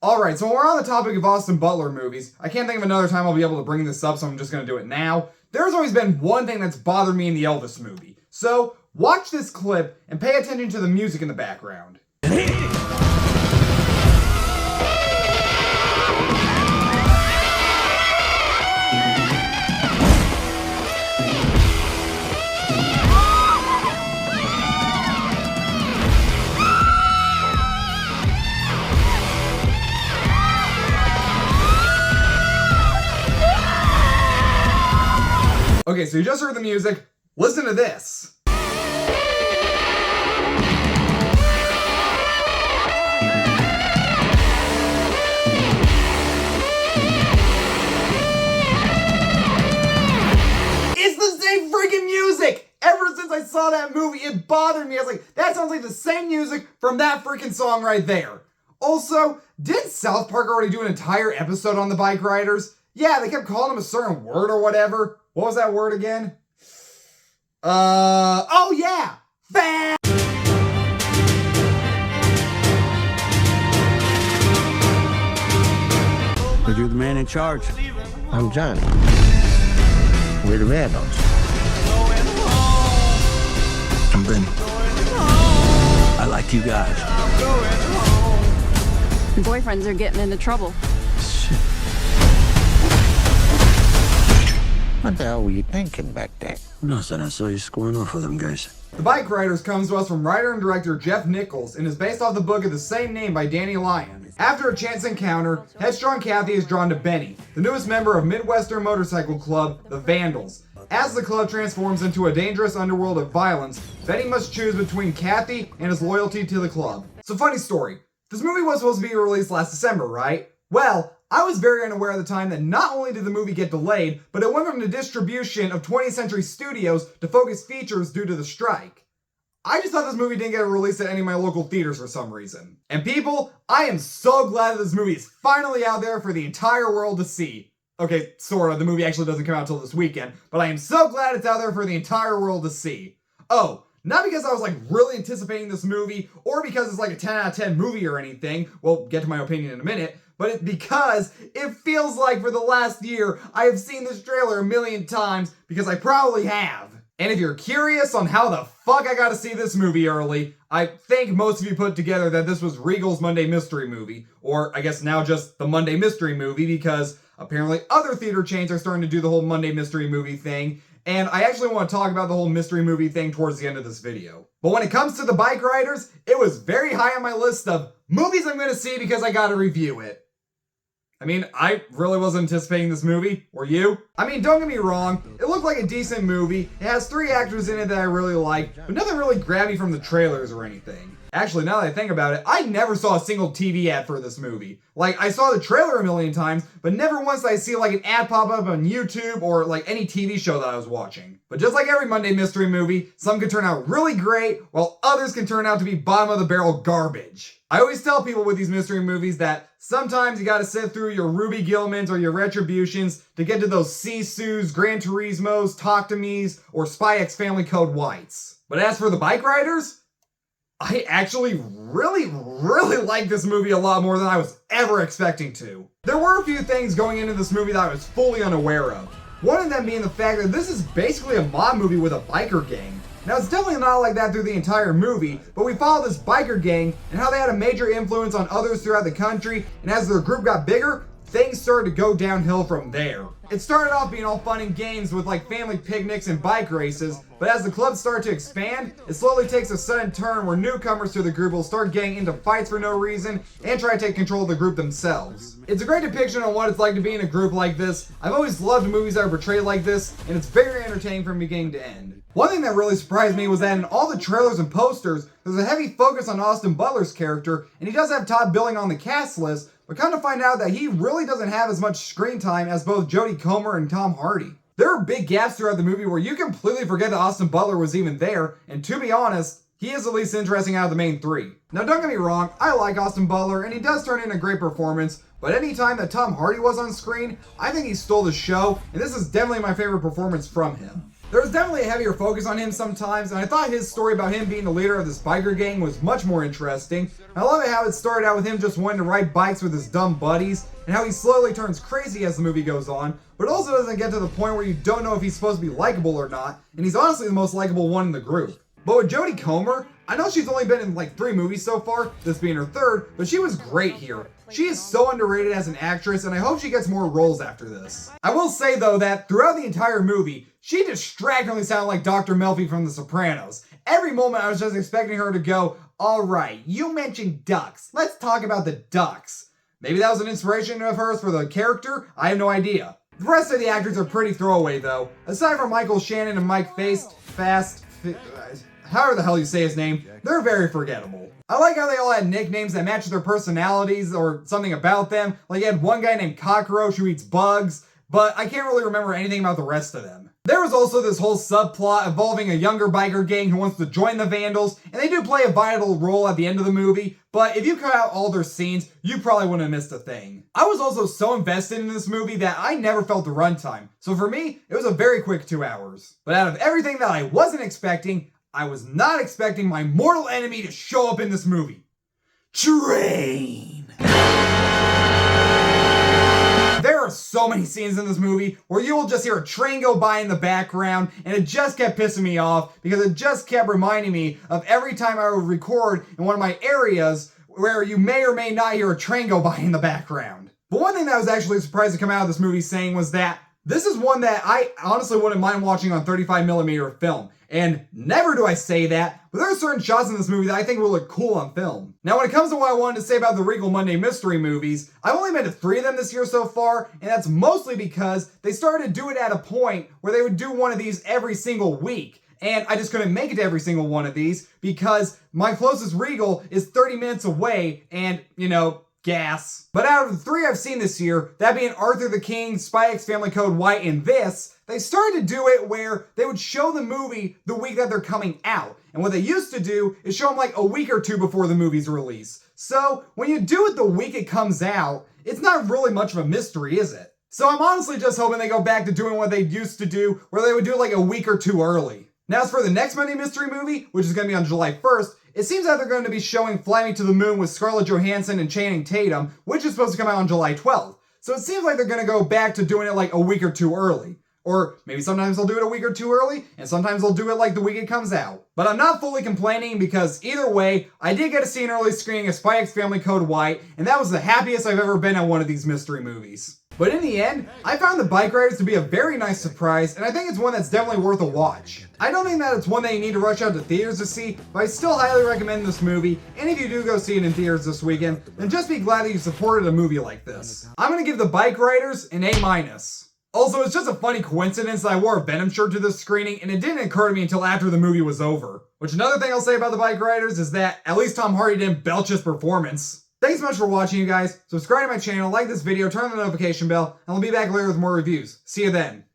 Alright, so when we're on the topic of Austin Butler movies, I can't think of another time I'll be able to bring this up, so I'm just gonna do it now. There's always been one thing that's bothered me in the Elvis movie. So, watch this clip and pay attention to the music in the background. Okay, so you just heard the music. Listen to this. It's the same freaking music! Ever since I saw that movie, it bothered me. I was like, that sounds like the same music from that freaking song right there. Also, didn't South Park already do an entire episode on the Bikeriders? Yeah, they kept calling them a certain word or whatever. What was that word again? Oh yeah! Fat! But you're the man in charge. I'm Johnny. We're the Vandals. I'm Ben. I like you guys. Your boyfriends are getting into trouble. Shit. What the hell were you thinking back there? Nothing. I saw you squaring off with them guys. The Bikeriders comes to us from writer and director Jeff Nichols and is based off the book of the same name by Danny Lyon. After a chance encounter, headstrong Kathy is drawn to Benny, the newest member of Midwestern motorcycle club, the Vandals. As the club transforms into a dangerous underworld of violence, Benny must choose between Kathy and his loyalty to the club. So funny story, this movie was supposed to be released last December, right? Well, I was very unaware at the time that not only did the movie get delayed, but it went from the distribution of 20th Century Studios to Focus Features due to the strike. I just thought this movie didn't get released at any of my local theaters for some reason. And people, I am so glad that this movie is finally out there for the entire world to see. Okay, sort of, the movie actually doesn't come out till this weekend, but I am so glad it's out there for the entire world to see. Oh, not because I was like really anticipating this movie, or because it's like a 10 out of 10 movie or anything, we'll get to my opinion in a minute, but it's because it feels like for the last year I have seen this trailer a million times, because I probably have. And if you're curious on how the fuck I got to see this movie early, I think most of you put together that this was Regal's Monday Mystery Movie, or I guess now just the Monday Mystery Movie, because apparently other theater chains are starting to do the whole Monday Mystery Movie thing, and I actually want to talk about the whole mystery movie thing towards the end of this video. But when it comes to the Bikeriders, it was very high on my list of movies I'm going to see because I got to review it. I mean, I really wasn't anticipating this movie. Were you? I mean, don't get me wrong, it looked like a decent movie. It has 3 actors in it that I really like, but nothing really grabbed me from the trailers or anything. Actually, now that I think about it, I never saw a single TV ad for this movie. Like, I saw the trailer a million times, but never once did I see like an ad pop up on YouTube or like any TV show that I was watching. But just like every Monday Mystery Movie, some can turn out really great, while others can turn out to be bottom of the barrel garbage. I always tell people with these mystery movies that sometimes you gotta sit through your Ruby Gillmans or your Retributions to get to those Sisu's, Gran Turismos, Talk to Me's, or Spy X Family Code Whites. But as for the Bikeriders, I actually really like this movie a lot more than I was ever expecting to. There were a few things going into this movie that I was fully unaware of. One of them being the fact that this is basically a mob movie with a biker gang. Now it's definitely not like that through the entire movie, but we follow this biker gang and how they had a major influence on others throughout the country, and as their group got bigger, things started to go downhill from there. It started off being all fun and games with like family picnics and bike races, but as the club started to expand, it slowly takes a sudden turn where newcomers to the group will start getting into fights for no reason and try to take control of the group themselves. It's a great depiction on what it's like to be in a group like this. I've always loved movies that are portrayed like this, and it's very entertaining from beginning to end. One thing that really surprised me was that in all the trailers and posters, there's a heavy focus on Austin Butler's character, and he does have top billing on the cast list, but come to find out that he really doesn't have as much screen time as both Jodie Comer and Tom Hardy. There are big gaps throughout the movie where you completely forget that Austin Butler was even there, and to be honest, he is the least interesting out of the main 3. Now don't get me wrong, I like Austin Butler, and he does turn in a great performance, but any time that Tom Hardy was on screen, I think he stole the show, and this is definitely my favorite performance from him. There was definitely a heavier focus on him sometimes, and I thought his story about him being the leader of this biker gang was much more interesting. I love it how it started out with him just wanting to ride bikes with his dumb buddies, and how he slowly turns crazy as the movie goes on, but it also doesn't get to the point where you don't know if he's supposed to be likable or not, and he's honestly the most likable one in the group. But with Jodie Comer, I know she's only been in like 3 movies so far, this being her 3rd, but she was great here. She is so underrated as an actress, and I hope she gets more roles after this. I will say though that throughout the entire movie, she distractingly sounded like Dr. Melfi from The Sopranos. Every moment I was just expecting her to go, "Alright, you mentioned ducks, let's talk about the ducks." Maybe that was an inspiration of hers for the character, I have no idea. The rest of the actors are pretty throwaway though. Aside from Michael Shannon and Mike however the hell you say his name, they're very forgettable. I like how they all had nicknames that matched their personalities or something about them. Like you had one guy named Cockroach who eats bugs, but I can't really remember anything about the rest of them. There was also this whole subplot involving a younger biker gang who wants to join the Vandals, and they do play a vital role at the end of the movie, but if you cut out all their scenes, you probably wouldn't have missed a thing. I was also so invested in this movie that I never felt the runtime, so for me, it was a very quick 2 hours. But out of everything that I wasn't expecting, I was not expecting my mortal enemy to show up in this movie. Train! There are so many scenes in this movie where you will just hear a train go by in the background, and it just kept pissing me off because it just kept reminding me of every time I would record in one of my areas where you may or may not hear a train go by in the background. But one thing that I was actually surprised to come out of this movie saying was that this is one that I honestly wouldn't mind watching on 35mm film. And never do I say that, but there are certain shots in this movie that I think will look cool on film. Now when it comes to what I wanted to say about the Regal Monday Mystery movies, I've only been to 3 of them this year so far, and that's mostly because they started to do it at a point where they would do one of these every single week. And I just couldn't make it to every single one of these because my closest Regal is 30 minutes away and, gas. But out of the 3 I've seen this year, that being Arthur the King, Spy X Family Code White, and this, they started to do it where they would show the movie the week that they're coming out. And what they used to do is show them like a week or 2 before the movie's release. So when you do it the week it comes out, it's not really much of a mystery, is it? So I'm honestly just hoping they go back to doing what they used to do, where they would do it like a week or 2 early. Now as for the next Monday Mystery movie, which is going to be on July 1st, it seems that they're going to be showing Fly Me to the Moon with Scarlett Johansson and Channing Tatum, which is supposed to come out on July 12th. So it seems like they're going to go back to doing it like a week or 2 early. Or maybe sometimes they'll do it a week or 2 early, and sometimes they'll do it like the week it comes out. But I'm not fully complaining because either way, I did get to see an early screening of Spy X Family Code White, and that was the happiest I've ever been at one of these mystery movies. But in the end, I found the Bikeriders to be a very nice surprise, and I think it's one that's definitely worth a watch. I don't think that it's one that you need to rush out to theaters to see, but I still highly recommend this movie, and if you do go see it in theaters this weekend, then just be glad that you supported a movie like this. I'm gonna give the Bikeriders an A-. Also, it's just a funny coincidence that I wore a Venom shirt to this screening, and it didn't occur to me until after the movie was over. Which another thing I'll say about the Bikeriders is that at least Tom Hardy didn't belch his performance. Thanks so much for watching, you guys. Subscribe to my channel, like this video, turn on the notification bell, and I'll be back later with more reviews. See you then.